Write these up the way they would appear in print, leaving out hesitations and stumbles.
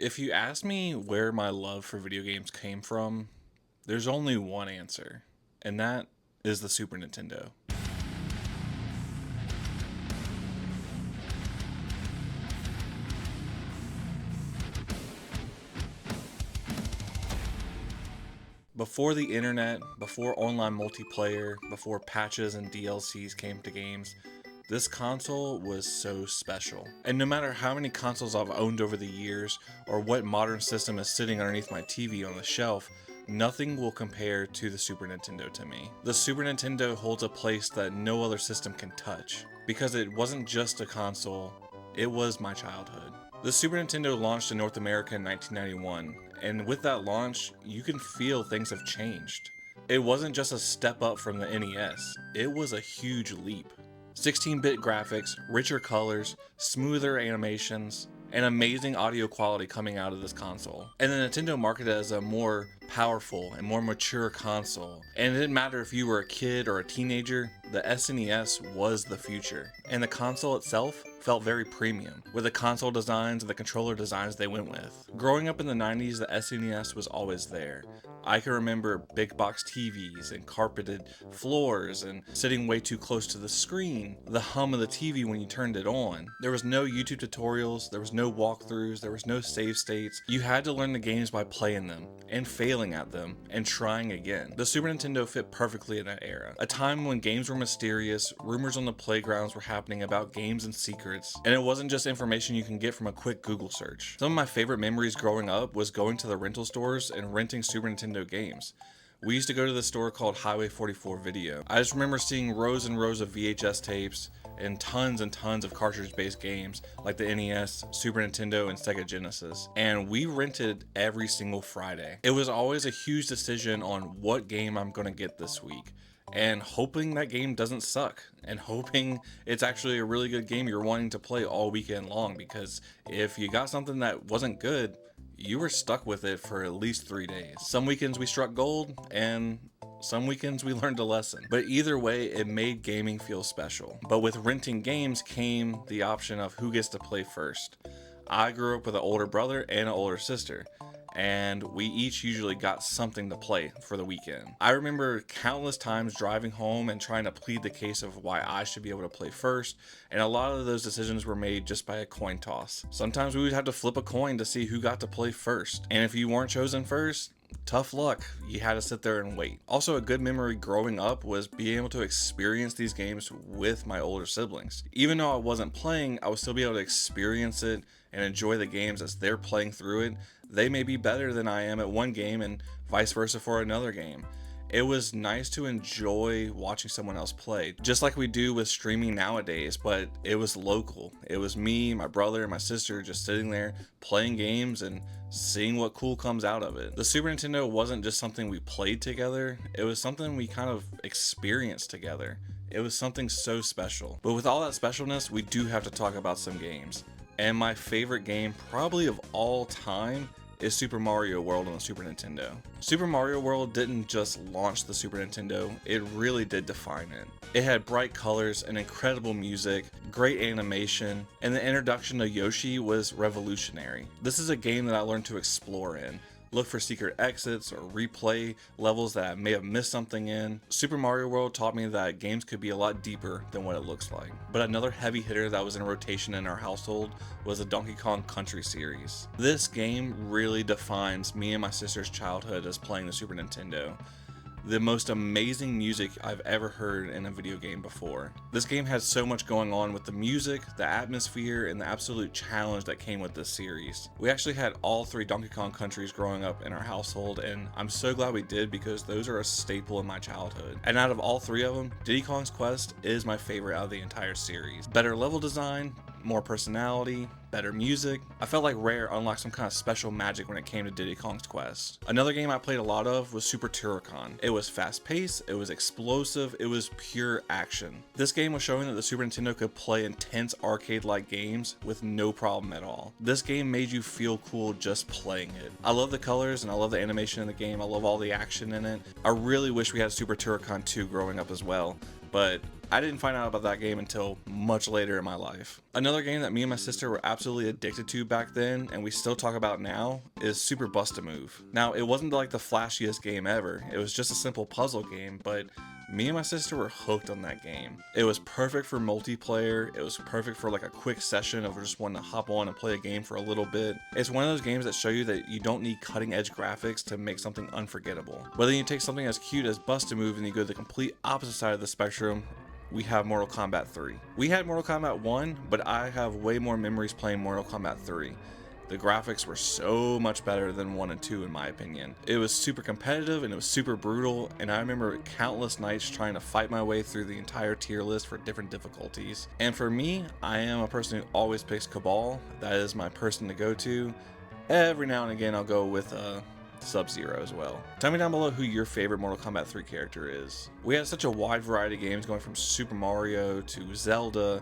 If you ask me where my love for video games came from, there's only one answer, and that is the Super Nintendo. Before the internet, before online multiplayer, before patches and DLCs came to games, this console was so special. And no matter how many consoles I've owned over the years, or what modern system is sitting underneath my TV on the shelf, nothing will compare to the Super Nintendo to me. The Super Nintendo holds a place that no other system can touch, because it wasn't just a console, it was my childhood. The Super Nintendo launched in North America in 1991, and with that launch, you can feel things have changed. It wasn't just a step up from the NES, it was a huge leap. 16-bit graphics, richer colors, smoother animations, and amazing audio quality coming out of this console. And the Nintendo marketed it as a more powerful and more mature console. And it didn't matter if you were a kid or a teenager, the SNES was the future. And the console itself felt very premium, with the console designs and the controller designs they went with. Growing up in the 90s, the SNES was always there. I can remember big box TVs and carpeted floors and sitting way too close to the screen, the hum of the TV when you turned it on. There was no YouTube tutorials, there was no walkthroughs, there was no save states. You had to learn the games by playing them and failing at them and trying again. The Super Nintendo fit perfectly in that era, a time when games were mysterious, rumors on the playgrounds were happening about games and secrets, and it wasn't just information you can get from a quick Google search. Some of my favorite memories growing up was going to the rental stores and renting Super Nintendo games. We used to go to this store called Highway 44 Video. I just remember seeing rows and rows of VHS tapes and tons of cartridge-based games like the NES, Super Nintendo, and Sega Genesis. And we rented every single Friday. It was always a huge decision on what game I'm gonna get this week, and hoping that game doesn't suck, and hoping it's actually a really good game you're wanting to play all weekend long, because if you got something that wasn't good, you were stuck with it for at least 3 days. Some weekends we struck gold, and some weekends we learned a lesson. But either way, it made gaming feel special. But with renting games came the option of who gets to play first. I grew up with an older brother and an older sister, and we each usually got something to play for the weekend. I remember countless times driving home and trying to plead the case of why I should be able to play first, and a lot of those decisions were made just by a coin toss. Sometimes we would have to flip a coin to see who got to play first, and if you weren't chosen first, tough luck, you had to sit there and wait. Also, a good memory growing up was being able to experience these games with my older siblings. Even though I wasn't playing, I would still be able to experience it and enjoy the games as they're playing through it. They may be better than I am at one game and vice versa for another game. It was nice to enjoy watching someone else play, just like we do with streaming nowadays, but it was local. It was me, my brother, and my sister just sitting there playing games and seeing what cool comes out of it. The Super Nintendo wasn't just something we played together, it was something we kind of experienced together. It was something so special. But with all that specialness, we do have to talk about some games. And my favorite game, probably of all time, is Super Mario World on the Super Nintendo. Super Mario World didn't just launch the Super Nintendo, it really did define it. It had bright colors and incredible music, great animation, and the introduction of Yoshi was revolutionary. This is a game that I learned to explore in. Look for secret exits or replay levels that I may have missed something in. Super Mario World taught me that games could be a lot deeper than what it looks like. But another heavy hitter that was in rotation in our household was the Donkey Kong Country series. This game really defines me and my sister's childhood as playing the Super Nintendo. The most amazing music I've ever heard in a video game before. This game had so much going on with the music, the atmosphere, and the absolute challenge that came with this series. We actually had all 3 Donkey Kong countries growing up in our household, and I'm so glad we did because those are a staple in my childhood. And out of all 3 of them, Diddy Kong's Quest is my favorite out of the entire series. Better level design, more personality, better music. I felt like Rare unlocked some kind of special magic when it came to Diddy Kong's Quest. Another game I played a lot of was Super Turrican. It was fast paced, it was explosive, it was pure action. This game was showing that the Super Nintendo could play intense arcade-like games with no problem at all. This game made you feel cool just playing it. I love the colors and I love the animation in the game, I love all the action in it. I really wish we had Super Turrican 2 growing up as well, but I didn't find out about that game until much later in my life. Another game that me and my sister were absolutely addicted to back then, and we still talk about now, is Super Bust-A-Move. Now, it wasn't like the flashiest game ever. It was just a simple puzzle game, but me and my sister were hooked on that game. It was perfect for multiplayer. It was perfect for like a quick session of just wanting to hop on and play a game for a little bit. It's one of those games that show you that you don't need cutting edge graphics to make something unforgettable. Whether you take something as cute as Bust-A-Move and you go the complete opposite side of the spectrum, we have Mortal Kombat 3. We had Mortal Kombat 1, but I have way more memories playing Mortal Kombat 3. The graphics were so much better than 1 and 2 in my opinion. It was super competitive and it was super brutal, and I remember countless nights trying to fight my way through the entire tier list for different difficulties. And for me, I am a person who always picks Cabal. That is my person to go to. Every now and again I'll go with Sub-Zero as well. Tell me down below who your favorite Mortal Kombat 3 character is. We had such a wide variety of games going from Super Mario to Zelda,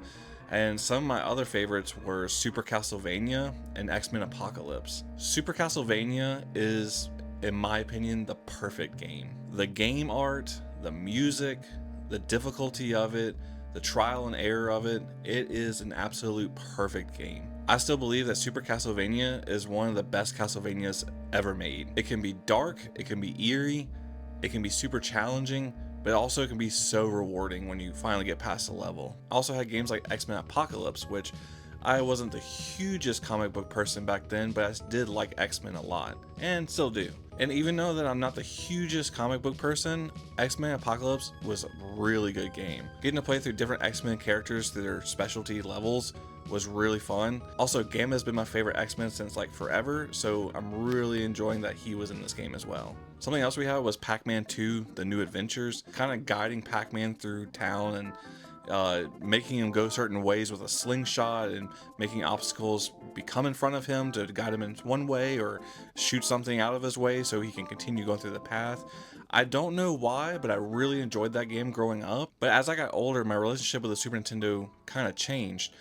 and some of my other favorites were Super Castlevania and X-Men Apocalypse. Super Castlevania is, in my opinion, the perfect game. The game art, the music, the difficulty of it, the trial and error of it, it is an absolute perfect game. I still believe that Super Castlevania is one of the best Castlevanias ever made. It can be dark, it can be eerie, it can be super challenging, but also it can be so rewarding when you finally get past the level. I also had games like X-Men Apocalypse, which I wasn't the hugest comic book person back then, but I did like X-Men a lot, and still do. And even though that I'm not the hugest comic book person, X-Men Apocalypse was a really good game. Getting to play through different X-Men characters through their specialty levels was really fun. Also, Gamma has been my favorite X-Men since like forever, so I'm really enjoying that he was in this game as well. Something else we had was Pac-Man 2, The New Adventures, kind of guiding Pac-Man through town and making him go certain ways with a slingshot and making obstacles become in front of him to guide him in one way or shoot something out of his way so he can continue going through the path. I don't know why, but I really enjoyed that game growing up. But as I got older, my relationship with the Super Nintendo kind of changed.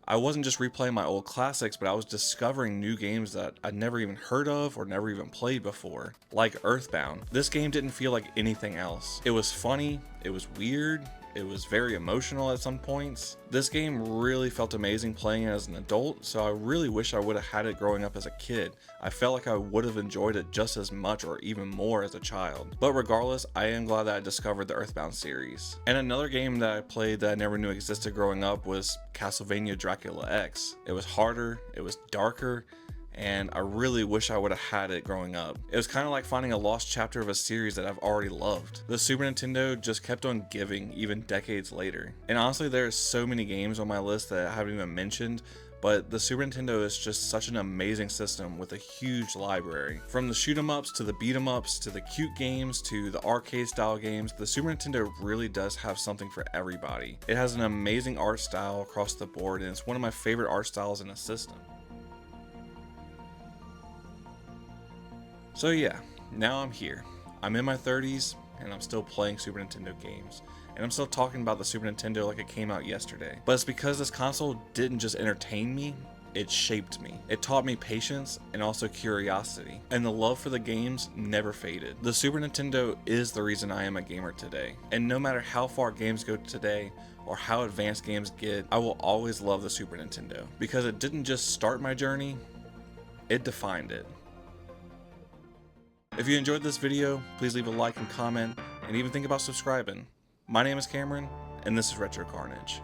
I wasn't just replaying my old classics, but I was discovering new games that I'd never even heard of or never even played before, like Earthbound. This game didn't feel like anything else. It was funny, it was weird, it was very emotional at some points. This game really felt amazing playing it as an adult, so I really wish I would have had it growing up as a kid. I felt like I would have enjoyed it just as much or even more as a child. But regardless, I am glad that I discovered the Earthbound series. And another game that I played that I never knew existed growing up was Castlevania Dracula X. It was harder, it was darker, and I really wish I would have had it growing up. It was kind of like finding a lost chapter of a series that I've already loved. The Super Nintendo just kept on giving even decades later. And honestly, there's so many games on my list that I haven't even mentioned, but the Super Nintendo is just such an amazing system with a huge library. From the shoot 'em ups to the beat 'em ups to the cute games to the arcade style games, the Super Nintendo really does have something for everybody. It has an amazing art style across the board, and it's one of my favorite art styles in a system. So yeah, now I'm here. I'm in my 30s and I'm still playing Super Nintendo games. And I'm still talking about the Super Nintendo like it came out yesterday. But it's because this console didn't just entertain me, it shaped me. It taught me patience and also curiosity. And the love for the games never faded. The Super Nintendo is the reason I am a gamer today. And no matter how far games go today, or how advanced games get, I will always love the Super Nintendo. Because it didn't just start my journey, it defined it. If you enjoyed this video, please leave a like and comment, and even think about subscribing. My name is Cameron, and this is Retro Carnage.